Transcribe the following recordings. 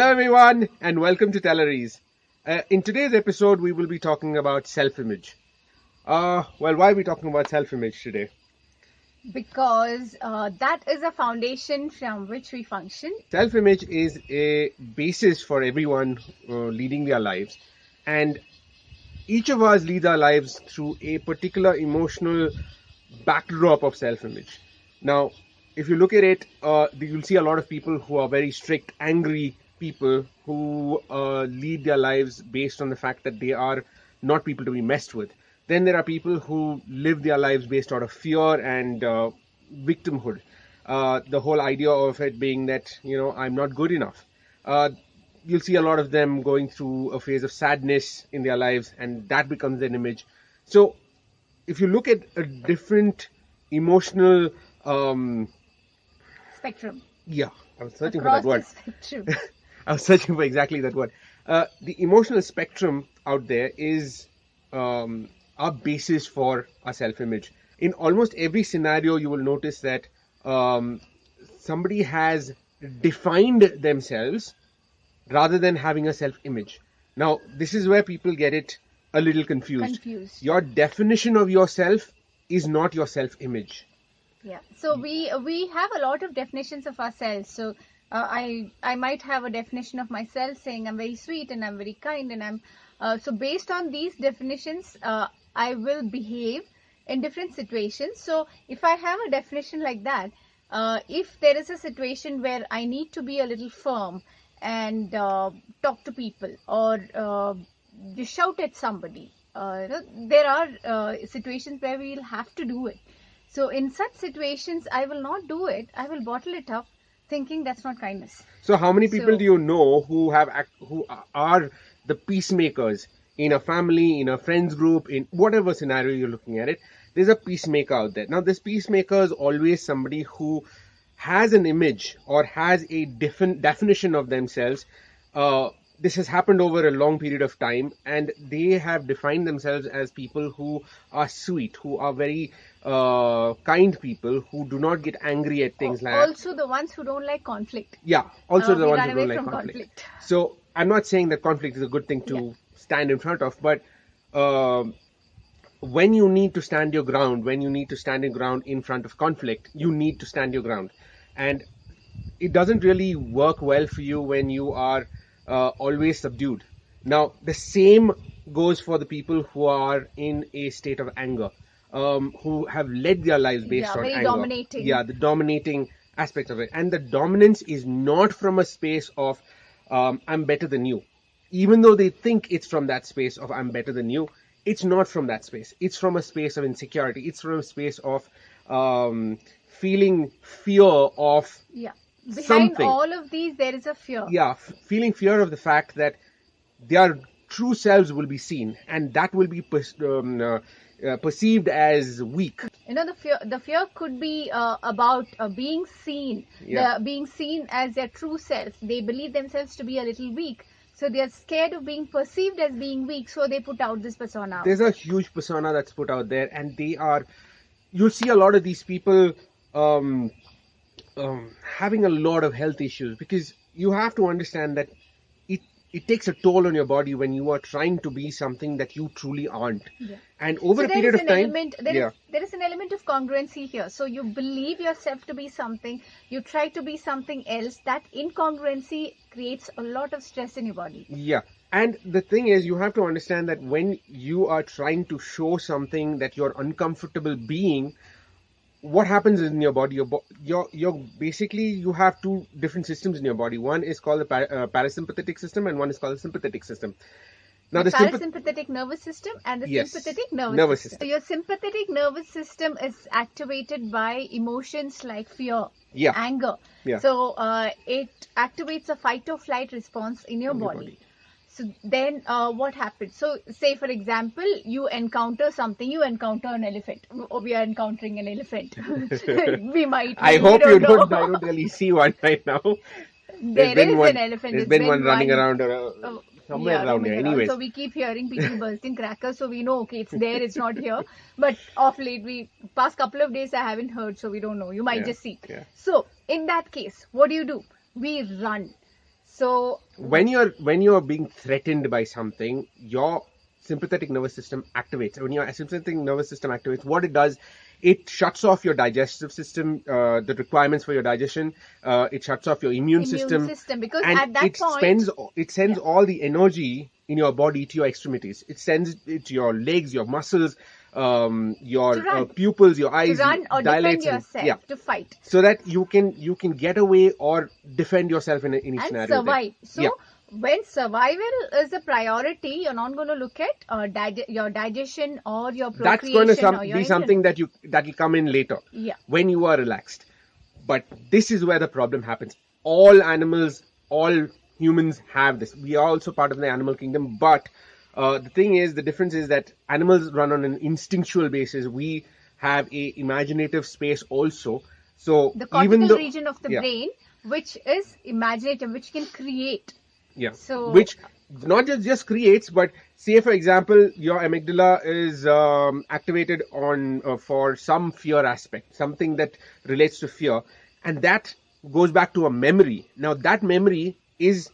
Hello everyone and welcome to Telleries. In today's episode we will be talking about self-image. Why are we talking about self-image today? Because that is a foundation from which we function. Self-image is a basis for everyone leading their lives, and each of us leads our lives through a particular emotional backdrop of self-image. Now, if you look at it, you'll see a lot of people who are very strict, angry people who lead their lives based on the fact that they are not people to be messed with. Then there are people who live their lives based out of fear and victimhood. The whole idea of it being that, I'm not good enough. You'll see a lot of them going through a phase of sadness in their lives, and that becomes an image. So, if you look at a different emotional Spectrum. yeah, I was searching Across for that word. the spectrum. I was searching for exactly that word. The emotional spectrum out there is our basis for our self-image. In almost every scenario, you will notice that somebody has defined themselves rather than having a self-image. Now, this is where people get it a little confused. Your definition of yourself is not your self-image. Yeah. So we have a lot of definitions of ourselves. So I might have a definition of myself saying I'm very sweet and I'm very kind and I'm so based on these definitions I will behave in different situations. So if I have a definition like that, if there is a situation where I need to be a little firm and talk to people or just shout at somebody, there are situations where we will have to do it. So in such situations, I will not do it. I will bottle it up, thinking that's not kindness. So how many people do you know who are the peacemakers in a family, in a friends group, in whatever scenario you're looking at it? There's a peacemaker out there. Now, this peacemaker is always somebody who has an image or has a different definition of themselves. This has happened over a long period of time, and they have defined themselves as people who are sweet, who are very kind people, who do not get angry at things like also the ones who don't like conflict. Yeah, also the we ones run who don't away like from conflict. So I'm not saying that conflict is a good thing to stand in front of, but when you need to stand your ground, when you need to stand your ground in front of conflict, you need to stand your ground. And it doesn't really work well for you when you are always subdued. Now, the same goes for the people who are in a state of anger, who have led their lives based on very anger. Dominating. Yeah, the dominating aspect of it. And the dominance is not from a space of I'm better than you. Even though they think it's from that space of I'm better than you, it's not from that space. It's from a space of insecurity. It's from a space of feeling fear of Behind something. all of these, there is a fear. Yeah, feeling fear of the fact that their true selves will be seen, and that will be perceived as weak. The fear could be about being seen, being seen as their true self. They believe themselves to be a little weak. So they are scared of being perceived as being weak, so they put out this persona. There's a huge persona that's put out there, and you'll see a lot of these people having a lot of health issues, because you have to understand that it takes a toll on your body when you are trying to be something that you truly aren't. And over a period of time, there is an element of congruency here. So you believe yourself to be something, you try to be something else. That incongruency creates a lot of stress in your body. Yeah. And the thing is, you have to understand that when you are trying to show something that you're uncomfortable being, what happens in your body? You're basically, you have two different systems in your body. One is called the parasympathetic system, and one is called the sympathetic system. Now, the parasympathetic nervous system and the sympathetic nervous system. So your sympathetic nervous system is activated by emotions like fear, anger. So it activates a fight or flight response in your body. So then what happens? So say, for example, you encounter something, you encounter an elephant. We are encountering an elephant. we might. I hope you don't. I don't really see one right now. There is an elephant. There's been one running around somewhere around here. Anyways. So we keep hearing people bursting crackers. So we know, okay, it's there, it's not here. But of late, past couple of days, I haven't heard. So we don't know. You might just see. So in that case, what do? We run. So when you're being threatened by something, your sympathetic nervous system activates. When your sympathetic nervous system activates, what it does, it shuts off your digestive system, the requirements for your digestion. It shuts off your immune system, because and at that point, it sends all the energy in your body to your extremities. It sends it to your legs, your muscles, your pupils, your eyes, to run or dilates, defend yourself, to fight, so that you can get away or defend yourself in any and scenario. survive. So when survival is a priority, you're not going to look at your digestion or your procreation. That's going to be something that will come in later, when you are relaxed. But this is where the problem happens. All animals, all humans have this. We are also part of the animal kingdom, but the thing is, the difference is that animals run on an instinctual basis. We have a imaginative space also. So the cortical region of the brain, which is imaginative, which can create. So which not just creates, but say for example, your amygdala is activated on for some fear aspect, something that relates to fear, and that goes back to a memory. Now that memory is,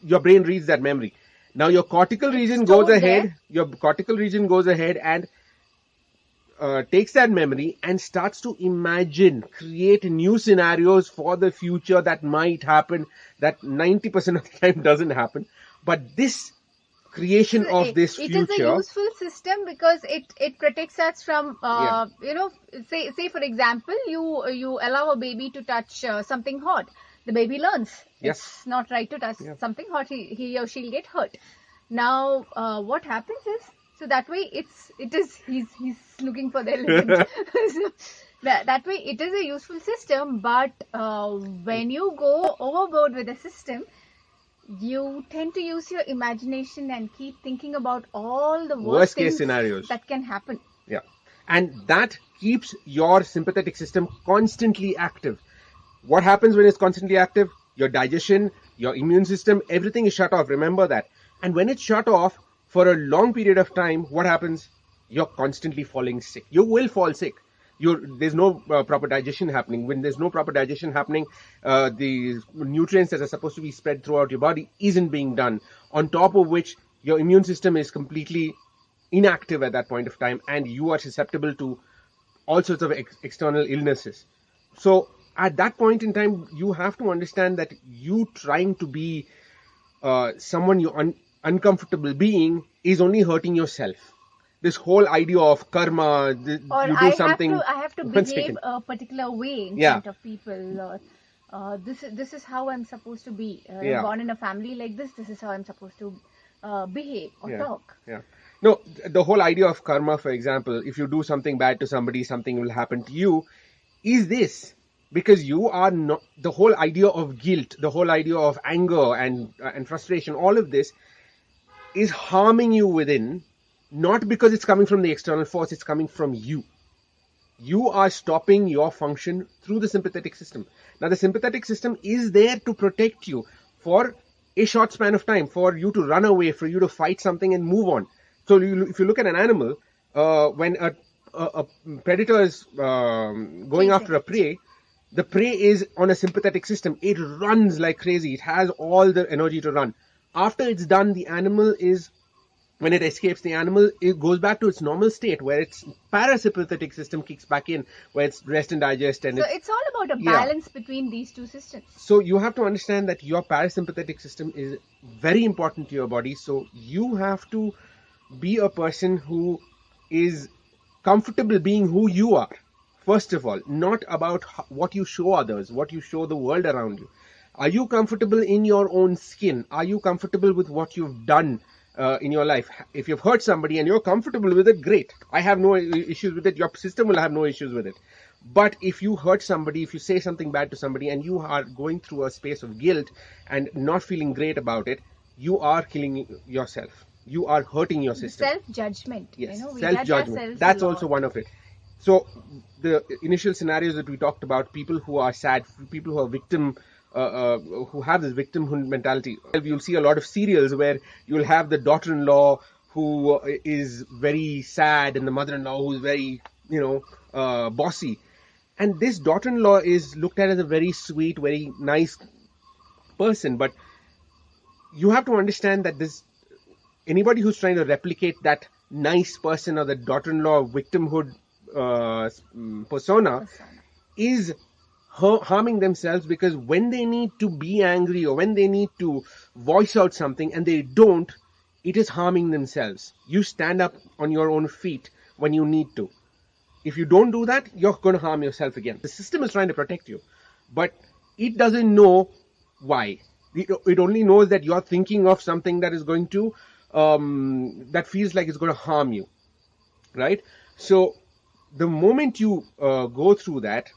your brain reads that memory. Now your cortical region goes ahead. Your cortical region goes ahead and takes that memory and starts to imagine, create new scenarios for the future that might happen, that 90% of the time doesn't happen. But this creation of this future, it is a useful system because it protects us from say for example, you allow a baby to touch something hot. The baby learns it's not right to touch something hot. He or she'll get hurt. Now what happens is, so that way he's looking for their limit. So that way it is a useful system, but when you go overboard with the system, you tend to use your imagination and keep thinking about all the worst case scenarios that can happen. And that keeps your sympathetic system constantly active. What happens when it's constantly active? Your digestion, your immune system, everything is shut off. Remember that. And when it's shut off for a long period of time, what happens? You're constantly falling sick. You will fall sick. There's no proper digestion happening. When there's no proper digestion happening, the nutrients that are supposed to be spread throughout your body isn't being done. On top of which, your immune system is completely inactive at that point of time, and you are susceptible to all sorts of external illnesses. So at that point in time, you have to understand that you trying to be someone you're uncomfortable being is only hurting yourself. This whole idea of karma, you do something. I have to behave a particular way in front of people. This is how I'm supposed to be. Born in a family like this. This is how I'm supposed to behave or talk. No, the whole idea of karma, for example, if you do something bad to somebody, something will happen to you, is this. Because you are not, the whole idea of guilt, the whole idea of anger and frustration, all of this is harming you within, not because it's coming from the external force, it's coming from you. You are stopping your function through the sympathetic system. Now, the sympathetic system is there to protect you for a short span of time, for you to run away, for you to fight something and move on. So if you look at an animal, when a predator is going after a prey, the prey is on a sympathetic system. It runs like crazy. It has all the energy to run. After it's done, the animal is, when it escapes, the animal, it goes back to its normal state where its parasympathetic system kicks back in, where it's rest and digest. And so it's all about a balance between these two systems. So you have to understand that your parasympathetic system is very important to your body. So you have to be a person who is comfortable being who you are. First of all, not about what you show others, what you show the world around you. Are you comfortable in your own skin? Are you comfortable with what you've done in your life? If you've hurt somebody and you're comfortable with it, great. I have no issues with it. Your system will have no issues with it. But if you hurt somebody, if you say something bad to somebody and you are going through a space of guilt and not feeling great about it, you are killing yourself. You are hurting your system. Self-judgment. Yes, self-judgment. That's also one of it. So the initial scenarios that we talked about, people who are sad, people who are who have this victimhood mentality. You'll see a lot of serials where you'll have the daughter-in-law who is very sad and the mother-in-law who's very, bossy. And this daughter-in-law is looked at as a very sweet, very nice person, but you have to understand that this anybody who's trying to replicate that nice person or the daughter-in-law victimhood persona is harming themselves, because when they need to be angry or when they need to voice out something and they don't, it is harming themselves. You stand up on your own feet when you need to. If you don't do that, you're going to harm yourself again. The system is trying to protect you, but it doesn't know why. It only knows that you're thinking of something that is going to that feels like it's going to harm you, right? So the moment you go through that,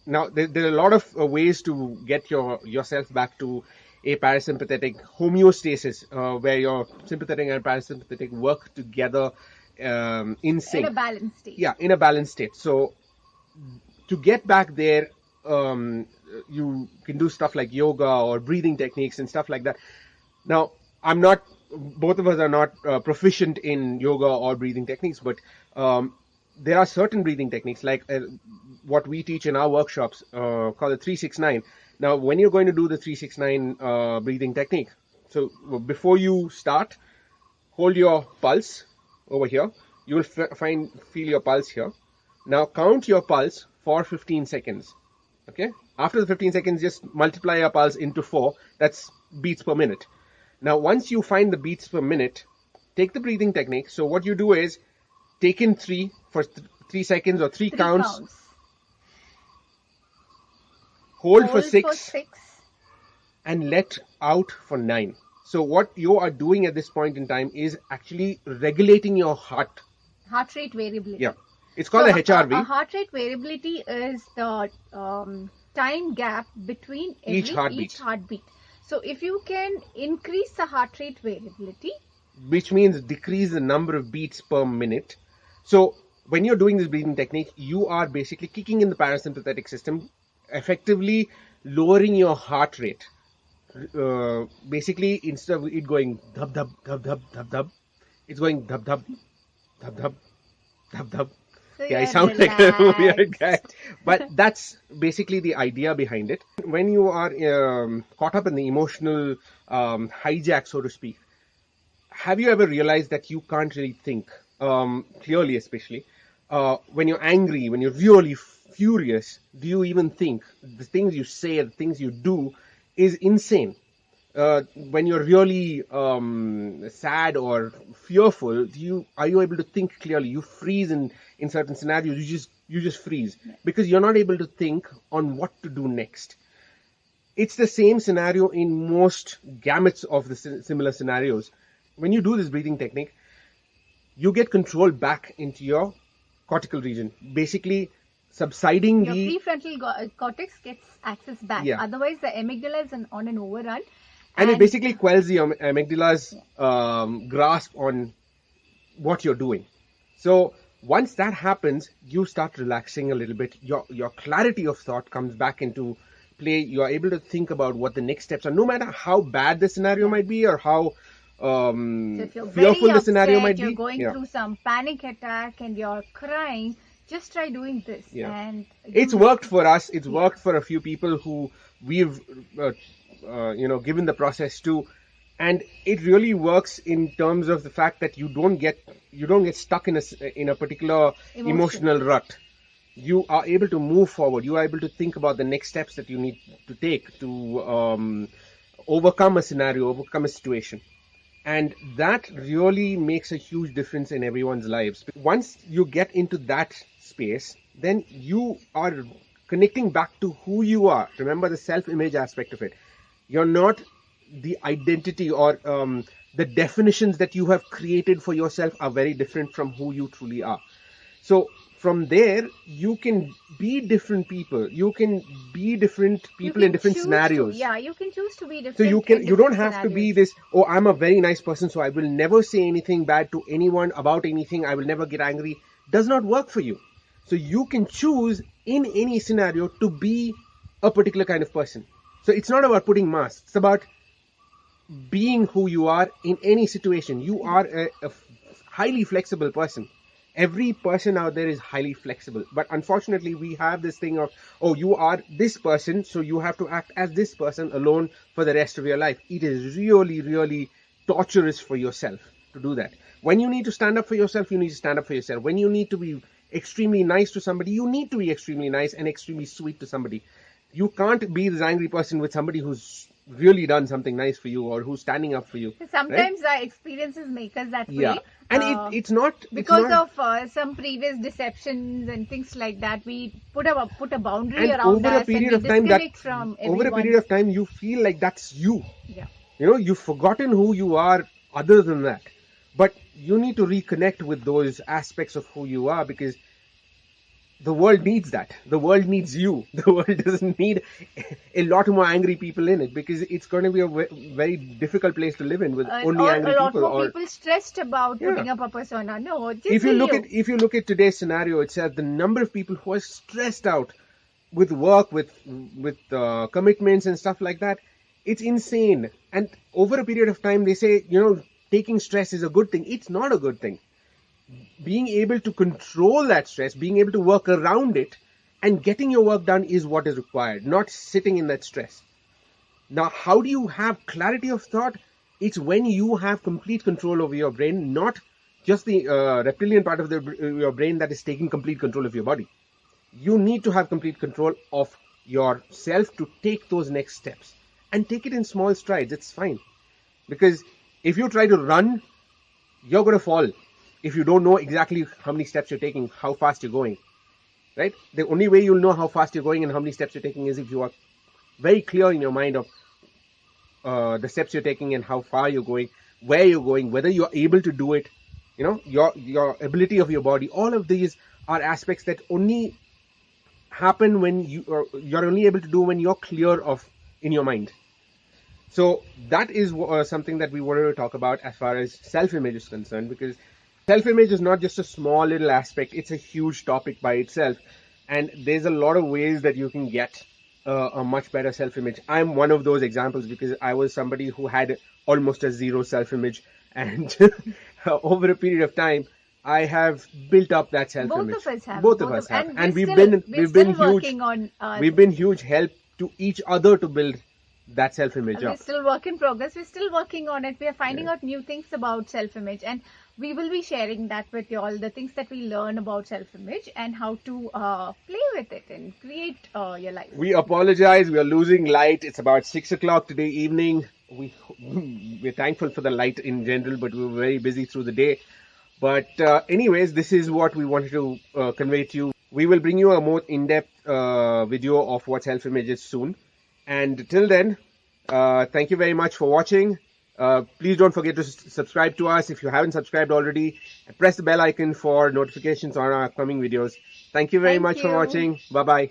now there are a lot of ways to get yourself back to a parasympathetic homeostasis, where your sympathetic and parasympathetic work together in sync. In a balanced state. Yeah, in a balanced state. So to get back there, you can do stuff like yoga or breathing techniques and stuff like that. Now, both of us are not proficient in yoga or breathing techniques, but there are certain breathing techniques like what we teach in our workshops called the 369. Now, when you're going to do the 369 breathing technique, so before you start, hold your pulse over here. You will feel your pulse here. Now count your pulse for 15 seconds. Okay. After the 15 seconds, just multiply your pulse into 4. That's beats per minute. Now, once you find the beats per minute, take the breathing technique. So what you do is take in 3 for 3 seconds or 3 counts. Hold for 6 and let out for 9. So what you are doing at this point in time is actually regulating your heart rate variability. Yeah, it's called a HRV. A heart rate variability is the time gap between each heartbeat. So if you can increase the heart rate variability, which means decrease the number of beats per minute. So when you're doing this breathing technique, you are basically kicking in the parasympathetic system, effectively lowering your heart rate. Basically, instead of it going dhub dhub dhub dhub dhub dhub, it's going dhub dhub dhub dhub dhub dhub. So yeah, I sound like a weird guy, but that's basically the idea behind it. When you are caught up in the emotional hijack, so to speak, have you ever realized that you can't really think clearly, especially when you're angry, when you're really furious? Do you even think? The things you say, the things you do is insane. When you're really sad or fearful, are you able to think clearly? You freeze in certain scenarios. You just freeze because you're not able to think on what to do next. It's the same scenario in most gamuts of the similar scenarios. When you do this breathing technique, you get control back into your cortical region, basically subsiding your prefrontal cortex gets access back. Yeah. Otherwise, the amygdala is on an overrun. And it basically quells the amygdala's grasp on what you're doing. So once that happens, you start relaxing a little bit. Your clarity of thought comes back into play. You are able to think about what the next steps are, no matter how bad the scenario might be or how fearful the scenario might be. You're going through some panic attack and you're crying. Just try doing this. Yeah. And it's worked for us. It's worked for a few people who we've given the process to, and it really works in terms of the fact that you don't get stuck in a particular emotional rut. You are able to move forward. You are able to think about the next steps that you need to take to overcome a scenario, overcome a situation. And that really makes a huge difference in everyone's lives. Once you get into that space, then you are connecting back to who you are. Remember the self-image aspect of it. You're not the identity or the definitions that you have created for yourself are very different from who you truly are. So from there, you can be different people. You can be different people in different scenarios. You can choose to be different. So you don't have to be this, oh, I'm a very nice person, so I will never say anything bad to anyone about anything. I will never get angry. Does not work for you. So you can choose in any scenario to be a particular kind of person. So it's not about putting masks. It's about being who you are in any situation. You are a highly flexible person. Every person out there is highly flexible, but unfortunately we have this thing of, oh, you are this person, so you have to act as this person alone for the rest of your life. It is really, really torturous for yourself to do that. When you need to stand up for yourself, you need to stand up for yourself. When you need to be extremely nice to somebody, you need to be extremely nice and extremely sweet to somebody. You can't be this angry person with somebody who's really done something nice for you or who's standing up for you. Sometimes right? our experiences make us that Yeah, way. and it's not Because of some previous deceptions and things like that, we put a boundary and around us and we disconnect from over a everyone. period of time you feel like that's you. Yeah. You've forgotten who you are other than that, but you need to reconnect with those aspects of who you are, because the world needs that. The world needs you. The world doesn't need a lot more angry people in it, because it's going to be a very difficult place to live in with only Or angry a lot people. more Or people stressed about yeah, putting up a persona. No, just if be you look you. at today's scenario itself, the number of people who are stressed out with work, with commitments and stuff like that, it's insane. And over a period of time, they say, taking stress is a good thing. It's not a good thing. Being able to control that stress, being able to work around it, and getting your work done is what is required, not sitting in that stress. Now, how do you have clarity of thought? It's when you have complete control over your brain, not just the reptilian part of your brain that is taking complete control of your body. You need to have complete control of yourself to take those next steps, and take it in small strides. It's fine, because if you try to run, you're going to fall if you don't know exactly how many steps you're taking, how fast you're going. Right? The only way you'll know how fast you're going and how many steps you're taking is if you are very clear in your mind of the steps you're taking and how far you're going, where you're going, whether you're able to do it. Your ability of your body. All of these are aspects that only happen when you're only able to do when you're clear of in your mind. So that is something that we wanted to talk about as far as self-image is concerned, because self-image is not just a small little aspect, it's a huge topic by itself, and there's a lot of ways that you can get a much better self-image. I'm one of those examples, because I was somebody who had almost a zero self-image, and over a period of time I have built up that self-image. Both of us have. Both of us have, And and we're we've been still huge. working on. We've been huge help to each other to build that self-image We're up. still work in progress. We're still working on it. We are finding out new things about self-image, and we will be sharing that with you all, the things that we learn about self-image and how to play with it and create your life. We apologize. We are losing light. It's about 6 o'clock today evening. We're thankful for the light in general, but we were very busy through the day. But anyways, this is what we wanted to convey to you. We will bring you a more in-depth video of what self-image is soon. And till then, thank you very much for watching. Please don't forget to subscribe to us if you haven't subscribed already. Press the bell icon for notifications on our upcoming videos. Thank you very much for watching. Bye-bye.